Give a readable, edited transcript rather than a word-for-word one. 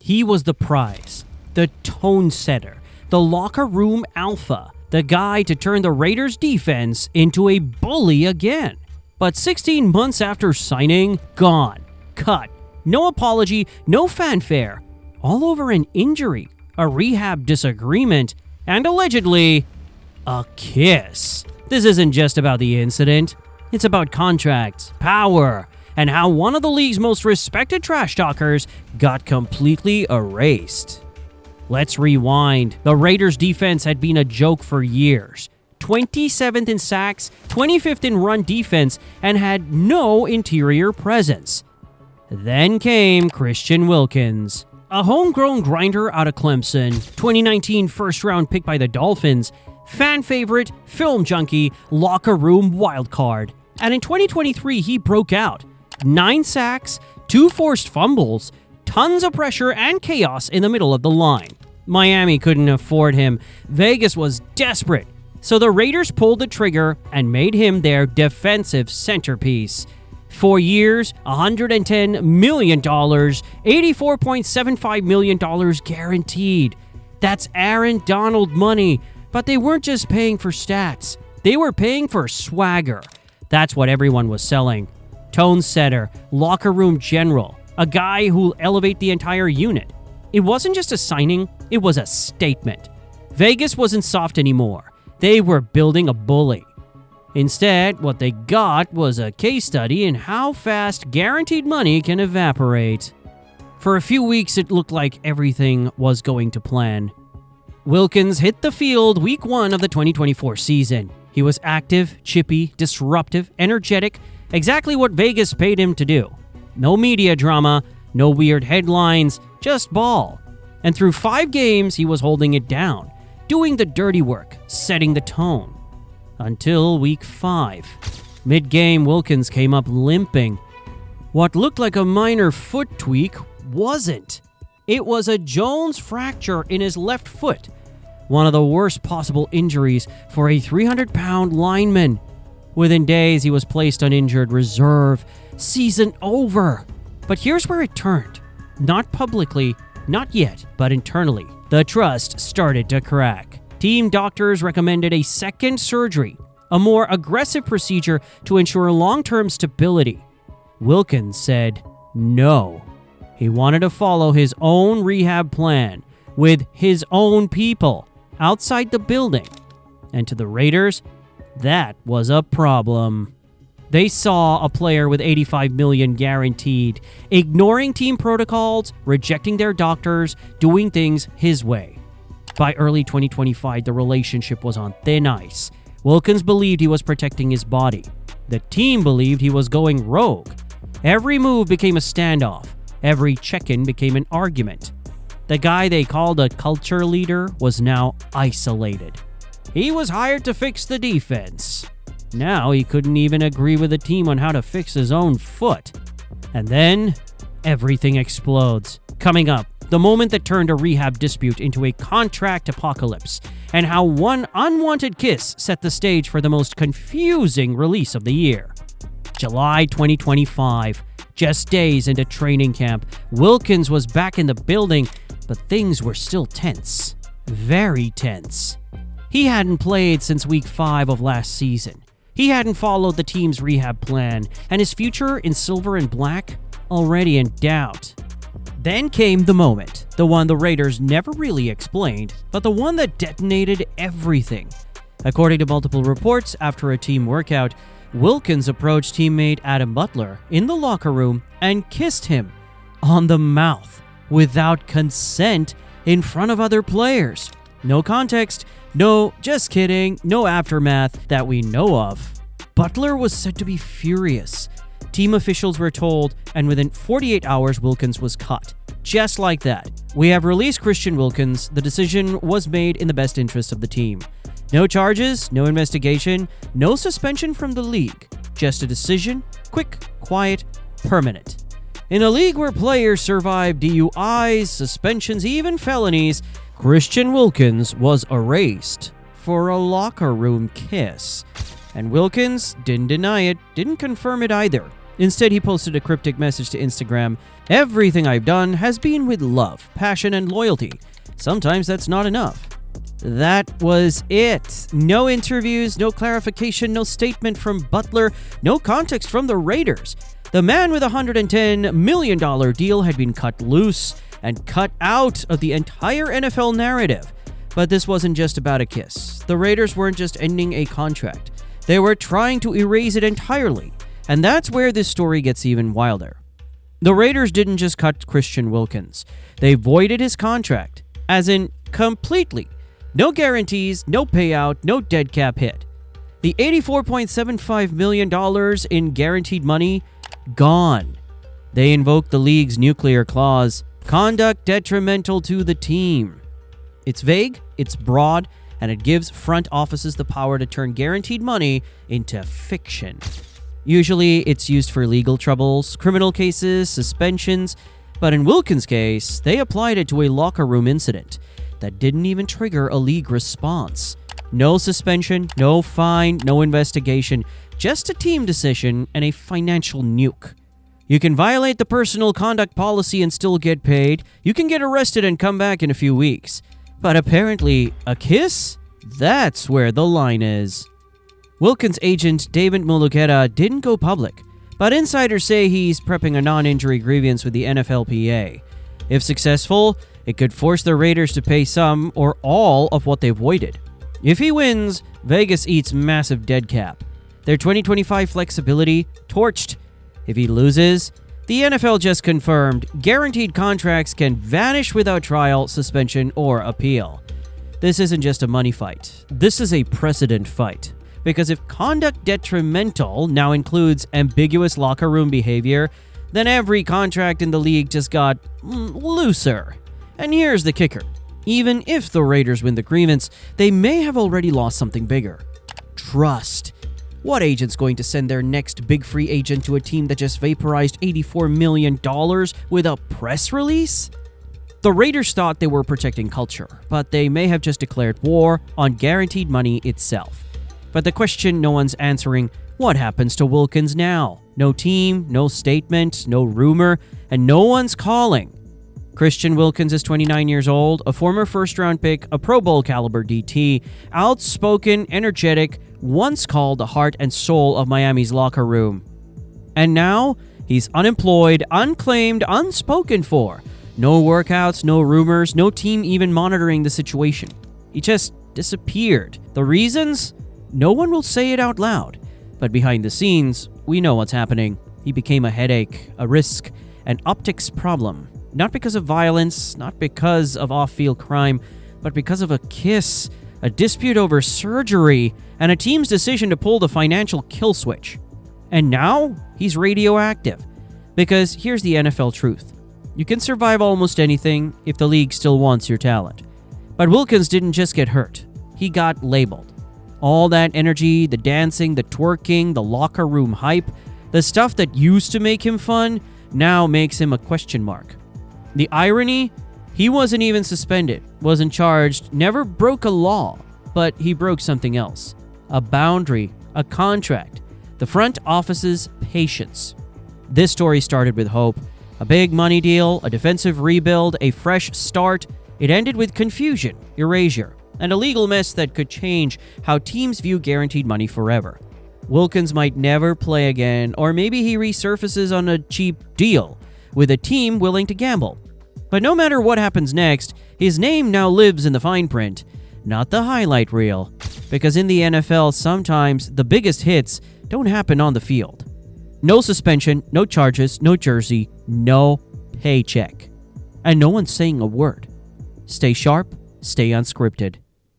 He was the prize, the tone setter, the locker room alpha, the guy to turn the Raiders' defense into a bully again. But 16 months after signing, gone, cut, no apology, no fanfare, all over an injury, a rehab disagreement, and allegedly, a kiss. This isn't just about the incident. It's about contracts, power, and how one of the league's most respected trash talkers got completely erased. Let's rewind. The Raiders' defense had been a joke for years. 27th in sacks, 25th in run defense, and had no interior presence. Then came Christian Wilkins, a homegrown grinder out of Clemson, 2019 first-round pick by the Dolphins, fan favorite, film junkie, locker room wildcard. And in 2023, he broke out. 9 sacks, 2 forced fumbles, tons of pressure and chaos in the middle of the line. Miami couldn't afford him. Vegas was desperate. So the Raiders pulled the trigger and made him their defensive centerpiece. 4 years, $110 million, $84.75 million guaranteed. That's Aaron Donald money. But they weren't just paying for stats. They were paying for swagger. That's what everyone was selling. Tone setter, locker room general, a guy who'll elevate the entire unit. It wasn't just a signing, it was a statement. Vegas wasn't soft anymore. They were building a bully. Instead, what they got was a case study in how fast guaranteed money can evaporate. For a few weeks, it looked like everything was going to plan. Wilkins hit the field week 1 of the 2024 season. He was active, chippy, disruptive, energetic, exactly what Vegas paid him to do. No media drama, no weird headlines, just ball. And through 5 games, he was holding it down, doing the dirty work, setting the tone. Until week 5. Mid-game, Wilkins came up limping. What looked like a minor foot tweak wasn't. It was a Jones fracture in his left foot. One of the worst possible injuries for a 300-pound lineman. Within days, he was placed on injured reserve. Season over. But here's where it turned. Not publicly, not yet, but internally. The trust started to crack. Team doctors recommended a second surgery, a more aggressive procedure to ensure long-term stability. Wilkins said no. He wanted to follow his own rehab plan with his own people outside the building. And to the Raiders, that was a problem. They saw a player with $85 million guaranteed, ignoring team protocols, rejecting their doctors, doing things his way. By early 2025, the relationship was on thin ice. Wilkins believed he was protecting his body. The team believed he was going rogue. Every move became a standoff. Every check-in became an argument. The guy they called a culture leader was now isolated. He was hired to fix the defense. Now he couldn't even agree with the team on how to fix his own foot. And then, everything explodes. Coming up, the moment that turned a rehab dispute into a contract apocalypse, and how one unwanted kiss set the stage for the most confusing release of the year. July 2025, just days into training camp, Wilkins was back in the building, but things were still tense. Very tense. He hadn't played since week 5 of last season. He hadn't followed the team's rehab plan, and his future in silver and black already in doubt. Then came the moment, the one the Raiders never really explained, but the one that detonated everything. According to multiple reports, after a team workout, Wilkins approached teammate Adam Butler in the locker room and kissed him on the mouth without consent in front of other players. No context, no just kidding, no aftermath that we know of. Butler was said to be furious. Team officials were told, and within 48 hours, Wilkins was cut. Just like that. We have released Christian Wilkins. The decision was made in the best interest of the team. No charges, no investigation, no suspension from the league. Just a decision, quick, quiet, permanent. In a league where players survive DUIs, suspensions, even felonies, Christian Wilkins was erased for a locker room kiss. And Wilkins didn't deny it, didn't confirm it either. Instead, he posted a cryptic message to Instagram: "Everything I've done has been with love, passion, and loyalty. Sometimes that's not enough." That was it. No interviews, no clarification, no statement from Butler, no context from the Raiders. The man with a $110 million deal had been cut loose and cut out of the entire NFL narrative. But this wasn't just about a kiss. The Raiders weren't just ending a contract. They were trying to erase it entirely. And that's where this story gets even wilder. The Raiders didn't just cut Christian Wilkins. They voided his contract, as in completely. No guarantees, no payout, no dead cap hit. The $84.75 million in guaranteed money, gone. They invoked the league's nuclear clause, conduct detrimental to the team. It's vague, it's broad, and it gives front offices the power to turn guaranteed money into fiction. Usually, it's used for legal troubles, criminal cases, suspensions, but in Wilkins' case, they applied it to a locker room incident that didn't even trigger a league response. No suspension, no fine, no investigation, just a team decision and a financial nuke. You can violate the personal conduct policy and still get paid. You can get arrested and come back in a few weeks. But apparently, a kiss? That's where the line is. Wilkins' agent, David Muluketa, didn't go public, but insiders say he's prepping a non-injury grievance with the NFLPA. If successful, it could force the Raiders to pay some or all of what they've voided. If he wins, Vegas eats massive dead cap. Their 2025 flexibility, torched. If he loses, the NFL just confirmed guaranteed contracts can vanish without trial, suspension, or appeal. This isn't just a money fight. This is a precedent fight. Because if conduct detrimental now includes ambiguous locker room behavior, then every contract in the league just got looser. And here's the kicker. Even if the Raiders win the grievance, they may have already lost something bigger. Trust. What agent's going to send their next big free agent to a team that just vaporized $84 million with a press release? The Raiders thought they were protecting culture, but they may have just declared war on guaranteed money itself. But the question no one's answering: what happens to Wilkins now? No team, no statement, no rumor, and no one's calling. Christian Wilkins is 29 years old, a former first-round pick, a Pro Bowl caliber DT, outspoken, energetic, once called the heart and soul of Miami's locker room. And now, he's unemployed, unclaimed, unspoken for. No workouts, no rumors, no team even monitoring the situation. He just disappeared. The reasons? No one will say it out loud. But behind the scenes, we know what's happening. He became a headache, a risk, an optics problem. Not because of violence, not because of off-field crime, but because of a kiss, a dispute over surgery, and a team's decision to pull the financial kill switch. And now, he's radioactive. Because here's the NFL truth. You can survive almost anything if the league still wants your talent. But Wilkins didn't just get hurt. He got labeled. All that energy, the dancing, the twerking, the locker room hype, the stuff that used to make him fun, now makes him a question mark. The irony? He wasn't even suspended, wasn't charged, never broke a law, but he broke something else. A boundary, a contract, the front office's patience. This story started with hope. A big money deal, a defensive rebuild, a fresh start. It ended with confusion, erasure, and a legal mess that could change how teams view guaranteed money forever. Wilkins might never play again, or maybe he resurfaces on a cheap deal with a team willing to gamble. But no matter what happens next, his name now lives in the fine print, not the highlight reel. Because in the NFL, sometimes the biggest hits don't happen on the field. No suspension, no charges, no jersey, no paycheck. And no one's saying a word. Stay sharp, stay unscripted.